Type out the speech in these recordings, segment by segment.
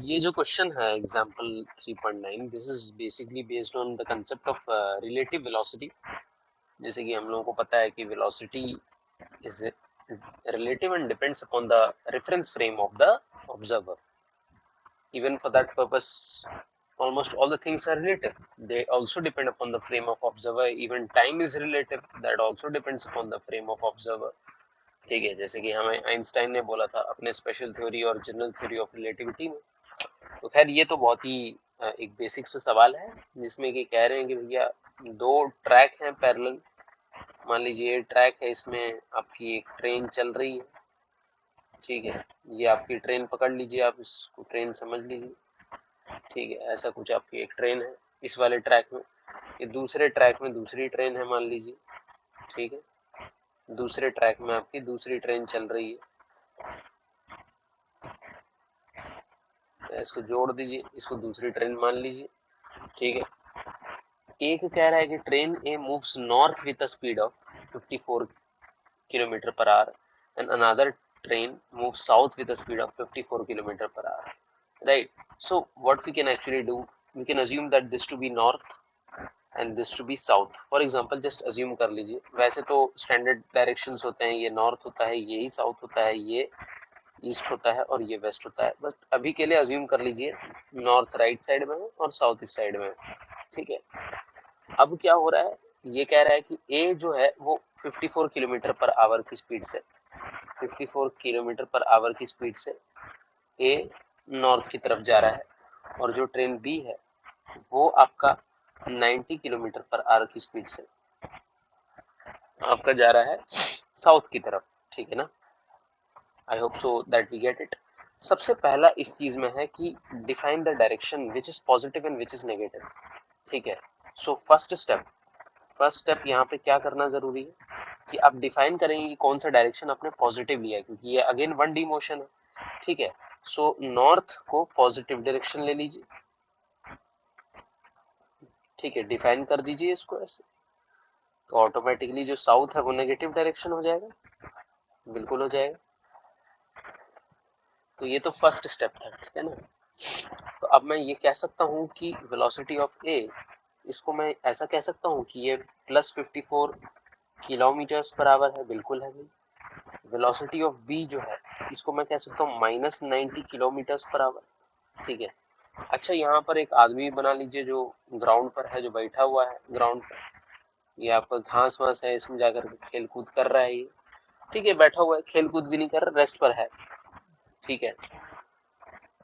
ये जो क्वेश्चन है example 3.9, this is basically based on the concept of relative velocity. जैसे कि हम लोगों को पता है कि velocity is relative and depends upon the reference frame of the observer. Even for that purpose, almost all the things are relative. They also depend upon the frame of observer. Even time is relative, that also depends upon the frame of observer. ठीक है, जैसे कि हमें Einstein ने बोला था अपने special theory और जनरल थ्योरी ऑफ रिलेटिविटी में। तो खैर ये तो बहुत ही एक बेसिक सा सवाल है, जिसमें कि कह रहे हैं कि भैया दो ट्रैक हैं पैरेलल। मान लीजिए ट्रैक है, इसमें आपकी एक ट्रेन चल रही है। ठीक है, ये आपकी ट्रेन पकड़ लीजिए, आप इसको ट्रेन समझ लीजिए। ठीक है, ऐसा कुछ आपकी एक ट्रेन है इस वाले ट्रैक में। ये दूसरे ट्रैक में दूसरी ट्रेन है मान लीजिए। ठीक है, दूसरे ट्रैक में आपकी दूसरी ट्रेन चल रही है। इसको जोड़ दीजिए, इसको दूसरी ट्रेन मान लीजिए। ठीक है, एक कह रहा है कि train A moves north with the speed of 54 kilometre per hour and another train moves south with the speed of 54 kilometre per hour, right? So what we can actually do, we can assume that this to be north and this to be south. For example, just assume कर लीजिए। वैसे तो standard directions होते हैं, ये north होता है, ये ही साउथ होता है, ये ईस्ट होता है और ये वेस्ट होता है। बट अभी के लिए अज्यूम कर लीजिए नॉर्थ राइट साइड में है और साउथ इस साइड में है। ठीक है, अब क्या हो रहा है, ये कह रहा है कि ए जो है वो 54 किलोमीटर पर आवर की स्पीड से 54 किलोमीटर पर आवर की स्पीड से ए नॉर्थ की तरफ जा रहा है, और जो ट्रेन बी है वो आपका 90 किलोमीटर पर आवर की स्पीड से आपका जा रहा है साउथ की तरफ। ठीक है ना? I hope so that we get it. सबसे पहला इस चीज में है कि define the direction which is positive and which is negative. ठीक है, सो फर्स्ट स्टेप यहाँ पे क्या करना जरूरी है कि आप डिफाइन करेंगे कि कौन सा डायरेक्शन आपने पॉजिटिव लिया है, क्योंकि ये अगेन वन डी मोशन है। ठीक है, सो नॉर्थ को पॉजिटिव डायरेक्शन ले लीजिए। ठीक है, डिफाइन कर दीजिए इसको ऐसे, तो ऑटोमेटिकली जो साउथ है वो नेगेटिव डायरेक्शन हो जाएगा। बिल्कुल हो जाएगा। तो ये तो फर्स्ट स्टेप था, ठीक है ना? तो अब मैं ये कह सकता हूँ कि वेलोसिटी ऑफ ए, इसको मैं ऐसा कह सकता हूँ कि ये +54 किलोमीटर पर आवर है। बिल्कुल है भाई। वेलोसिटी ऑफ बी जो है, इसको मैं कह सकता हूँ -90 किलोमीटर पर आवर। ठीक है, अच्छा यहाँ पर एक आदमी बना लीजिए जो ग्राउंड पर है, जो बैठा हुआ है ग्राउंड पर। ये आपका घास वास है, इसमें जाकर खेल कूद कर रहा है ये। ठीक है, बैठा हुआ है, खेल कूद भी नहीं कर रहा, रेस्ट पर है। ठीक है,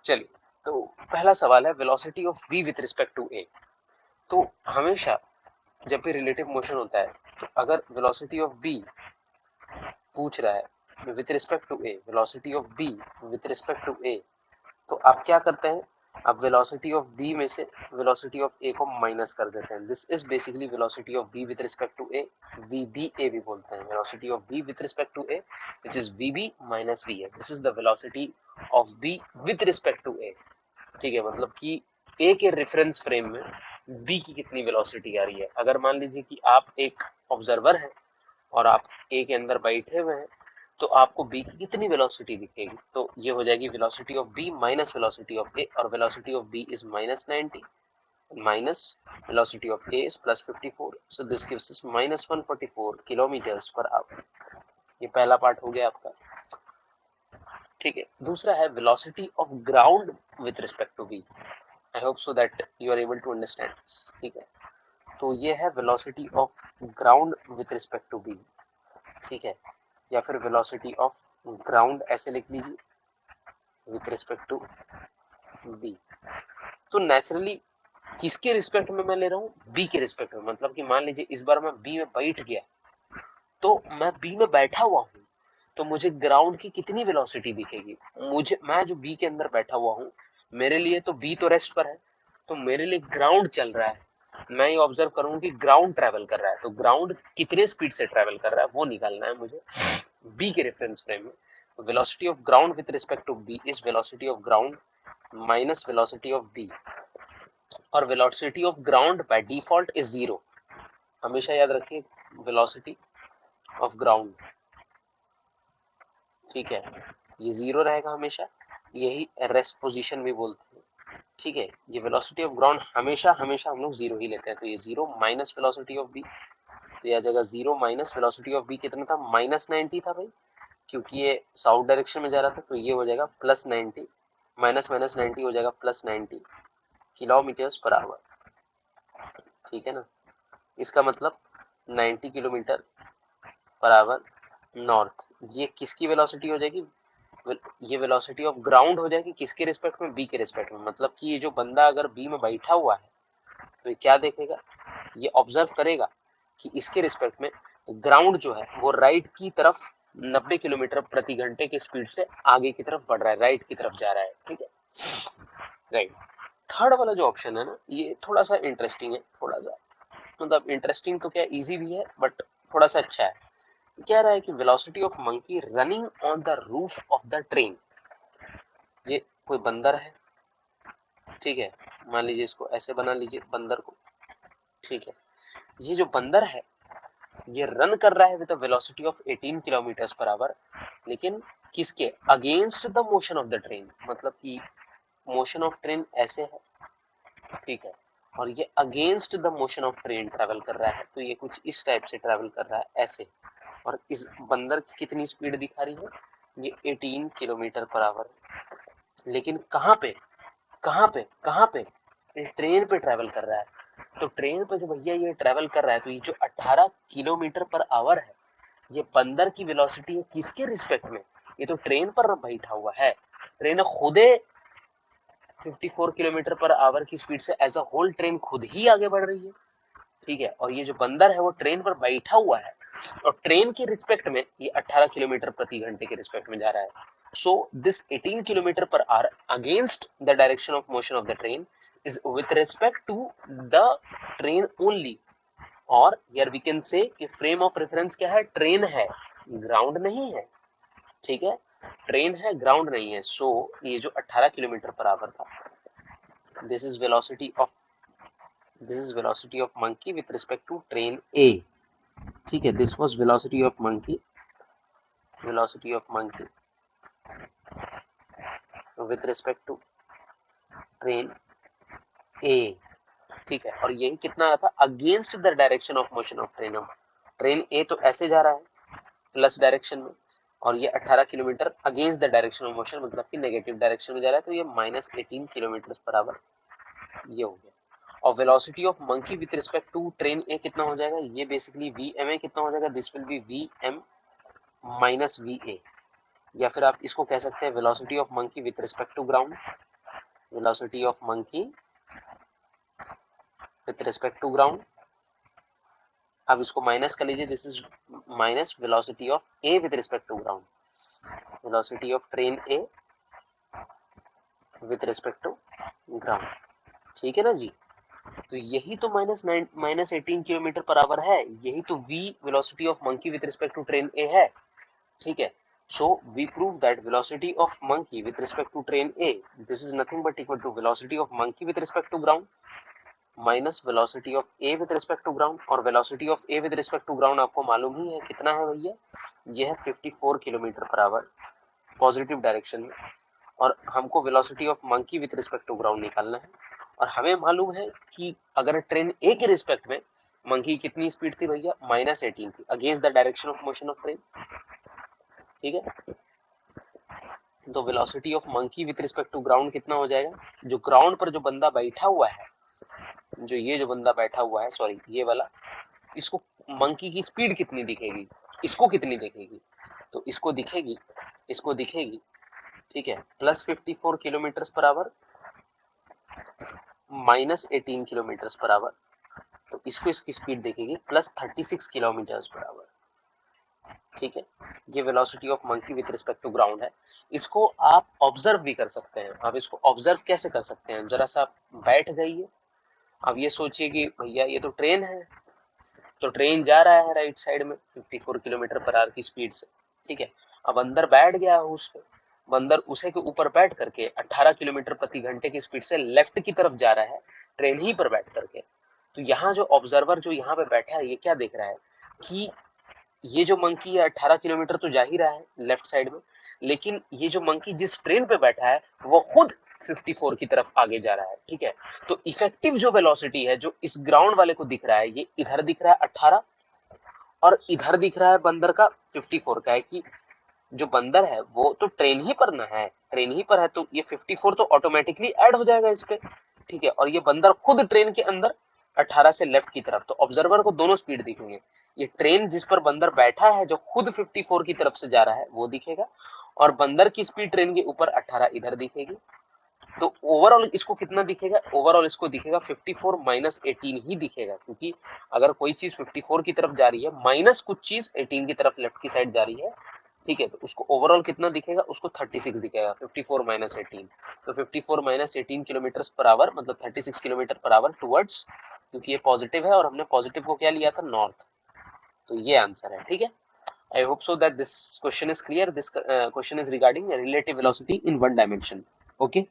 चलिए, तो पहला सवाल है velocity of B with respect to A. तो हमेशा जब भी रिलेटिव मोशन होता है, तो अगर वेलोसिटी ऑफ बी पूछ रहा है with respect to A, velocity of B with respect to A, तो आप क्या करते हैं, आप वेलोसिटी ऑफ बी में से वेलोसिटी ऑफ ए को माइनस कर देते हैं। This is basically velocity of B with respect to A, VBA भी बोलते हैं। Velocity of B with respect to A which is VB minus V A, this is the velocity of B with respect to A. ठीक है, मतलब कि ए के reference frame में B की कितनी वेलोसिटी आ रही है। अगर मान लीजिए कि आप एक ऑब्जर्वर हैं और आप ए के अंदर बैठे हुए हैं, तो आपको बी की कितनी वेलोसिटी दिखेगी, तो ये हो जाएगी velocity of B minus velocity of A, और velocity of B is -90 minus velocity of A is +54, so this gives us -144 kilometres per hour. ये पहला पार्ट हो गया आपका। ठीक है, दूसरा है velocity of ground with respect to B. I hope so that you are able to understand. ठीक है, तो ये है velocity of ground with respect to B. ठीक है, या फिर वेलोसिटी ऑफ ग्राउंड ऐसे लिख लीजिए विथ रिस्पेक्ट टू बी। तो नेचुरली किसके रिस्पेक्ट में मैं ले रहा हूँ, बी के रिस्पेक्ट में। मतलब कि मान लीजिए इस बार मैं बी में बैठ गया, तो मैं बी में बैठा हुआ हूँ, तो मुझे ग्राउंड की कितनी वेलोसिटी दिखेगी। मैं जो बी के अंदर बैठा हुआ हूँ, मेरे लिए तो बी तो रेस्ट पर है, तो मेरे लिए ग्राउंड चल रहा है। मैं ये ऑब्जर्व करूंगा कि ग्राउंड ट्रेवल कर रहा है, तो ग्राउंड कितने स्पीड से ट्रेवल कर रहा है वो निकालना है मुझे बी के रेफरेंस फ्रेम में। Velocity of ground with respect to B is velocity of ground minus velocity of B, और velocity of ground by default is 0। हमेशा याद रखिए वेलोसिटी ऑफ ग्राउंड, ठीक है, ये 0 रहेगा हमेशा। यही रेस्ट पोजीशन भी बोलते हैं, ठीक है। ये वेलोसिटी ऑफ ग्राउंड हमेशा हमेशा हम लोग जीरो ही लेते हैं, तो ये zero minus velocity of B, तो यह जगह zero minus velocity of B कितना था, -90 था भाई, क्योंकि ये साउथ डायरेक्शन में जा रहा था, तो ये हो जाएगा +90, माइनस माइनस 90 हो जाएगा +90 किलोमीटर्स पर आवर, ठीक है ना। इसका मतलब 90 किलोमीटर पर आवर नॉर्थ। ये किसकी वेलोसिटी हो जाएगी, ये वेलोसिटी ऑफ ग्राउंड हो जाएगी, किसके रिस्पेक्ट में, बी के रिस्पेक्ट में। मतलब कि ये जो बंदा अगर बी में बैठा हुआ है तो ये क्या देखेगा, ये ऑब्जर्व करेगा कि इसके रिस्पेक्ट में ग्राउंड जो है वो राइट की तरफ 90 किलोमीटर प्रति घंटे की स्पीड से आगे की तरफ बढ़ रहा है, राइट की तरफ जा रहा है, ठीक है, राइट। थर्ड वाला जो ऑप्शन है ना, ये थोड़ा सा इंटरेस्टिंग है, थोड़ा सा मतलब इंटरेस्टिंग तो क्या, इजी भी है बट थोड़ा सा अच्छा है। कह रहा है कि velocity of monkey running on the roof of the train. ये कोई बंदर है, ठीक है, मान लीजिए इसको ऐसे बना लीजिए बंदर को, ठीक है। ये जो बंदर है ये रन कर रहा है with a velocity of 18 kilometre per hour, लेकिन किसके against the motion of the train, मतलब कि मोशन ऑफ ट्रेन ऐसे है, ठीक है, और ये against the motion of train travel कर रहा है, तो ये कुछ इस टाइप से ट्रेवल कर रहा है ऐसे। और इस बंदर की कितनी स्पीड दिखा रही है, ये 18 किलोमीटर पर आवर, लेकिन कहाँ पे कहाँ पे कहाँ पे, ट्रेन पे ट्रेवल कर रहा है। तो ट्रेन पे जो भैया ये ट्रेवल कर रहा है, तो ये जो 18 किलोमीटर पर आवर है, ये बंदर की वेलोसिटी है किसके रिस्पेक्ट में, ये तो ट्रेन पर बैठा हुआ है, ट्रेन खुदे 54 किलोमीटर पर आवर की स्पीड से एज अ होल ट्रेन खुद ही आगे बढ़ रही है, ठीक है। और ये जो बंदर है वो ट्रेन पर बैठा हुआ है और ट्रेन के रिस्पेक्ट में ये 18 किलोमीटर प्रति घंटे के रिस्पेक्ट में जा रहा है। So this 18 kilometer per hour against the direction of motion of the train is with respect to the train only, और here we can say कि frame of reference क्या है, ट्रेन है, ग्राउंड नहीं है, ठीक है, ट्रेन है ग्राउंड नहीं है। सो ये जो 18 किलोमीटर पर आवर था, this is velocity of monkey with respect to train A, ठीक है, this was velocity of monkey with respect to train A, ठीक है। और यही कितना आ रहा था, against the direction of motion of train. Train A तो ऐसे जा रहा है प्लस डायरेक्शन में, और ये 18 kilometre against the direction of motion, मतलब कि नेगेटिव डायरेक्शन में जा रहा है, तो ये -18 किलोमीटर पर आवर ये हो गया। और velocity of monkey with respect to train A कितना हो जाएगा, ये बेसिकली वीएम ए कितना हो जाएगा, this will be VM minus VA, या फिर आप इसको कह सकते हैं velocity of monkey with respect to ground, velocity of monkey with respect to ground. अब इसको माइनस कर लीजिए, this is minus velocity of A with respect to ground, velocity of train A with respect to ground, ठीक है ना जी। तो यही तो -18 किलोमीटर पर आवर है, यही तो v velocity of monkey with respect to train A है, ठीक है। So we prove that velocity of monkey with respect to train A, this is nothing but equal to velocity of monkey with respect to ground minus velocity of A with respect to ground. और velocity of A with respect to ground आपको मालूम ही है कितना है भैया, ये है 54 kilometre per hour positive direction में, और हमको velocity of monkey with respect to ground निकालना है। और हमें मालूम है कि अगर ट्रेन ए के रिस्पेक्ट में मंकी कितनी स्पीड थी भैया, -18 थी against the direction of motion of train, ठीक है। तो velocity of monkey with respect to ground कितना हो जाएगा, जो ग्राउंड पर जो बंदा बैठा हुआ है, जो ये जो बंदा बैठा हुआ है, सॉरी ये वाला, इसको मंकी की स्पीड कितनी दिखेगी, इसको कितनी दिखेगी, तो इसको दिखेगी, ठीक है, +54 kilometre per hour -18 kilometre per hour, तो इसको इसकी स्पीड देखेगी +36 किलोमीटर पर आवर, ठीक है। ये velocity of monkey with respect to ground है। इसको आप ऑब्जर्व भी कर सकते हैं। आप इसको ऑब्जर्व कैसे कर सकते हैं, जरा सा बैठ जाइए, अब ये सोचिए कि भैया ये तो ट्रेन है, तो ट्रेन जा रहा है राइट साइड में 54 किलोमीटर पर आवर की स्पीड से, ठीक है। अब अंदर बैठ गया है उस पे, बंदर उसे के ऊपर बैठ करके 18 किलोमीटर प्रति घंटे की स्पीड से लेफ्ट की तरफ जा रहा है ट्रेन ही पर बैठ करके। तो यहाँ जो ऑब्जर्वर जो यहाँ पे बैठा है, ये क्या देख रहा है कि ये जो मंकी है 18 किलोमीटर तो जा ही रहा है लेफ्ट साइड में, लेकिन ये जो मंकी जिस ट्रेन पे बैठा है वो खुद 54 की तरफ आगे जा रहा है, ठीक है। तो इफेक्टिव जो वेलोसिटी है जो इस ग्राउंड वाले को दिख रहा है, ये इधर दिख रहा है 18 और इधर दिख रहा है बंदर का 54 का है, कि जो बंदर है वो तो ट्रेन ही पर ना है, ट्रेन ही पर है, तो ये 54 तो ऑटोमेटिकली ऐड हो जाएगा इस पे, ठीक है। और ये बंदर खुद ट्रेन के अंदर 18 से लेफ्ट की तरफ, तो ऑब्जर्वर को दोनों स्पीड दिखेंगे। ये ट्रेन जिस पर बंदर बैठा है जो खुद 54 की तरफ से जा रहा है वो दिखेगा, और बंदर की स्पीड ट्रेन के ऊपर 18 इधर दिखेगी। तो ओवरऑल इसको कितना दिखेगा, ओवरऑल इसको दिखेगा 54 माइनस 18 ही दिखेगा, क्योंकि अगर कोई चीज 54 की तरफ जा रही है माइनस कुछ चीज 18 की तरफ लेफ्ट की साइड जा रही है, ठीक है, तो उसको ओवरऑल कितना दिखेगा, उसको 36 दिखेगा, 54 माइनस 18। तो 54 माइनस 18 किलोमीटर पर आवर मतलब 36 किलोमीटर पर आवर टुवर्ड्स, क्योंकि ये पॉजिटिव है और हमने पॉजिटिव को क्या लिया था, नॉर्थ। तो ये आंसर है, ठीक है। I hope so that this question is clear. This question is regarding relative velocity in one dimension. Okay.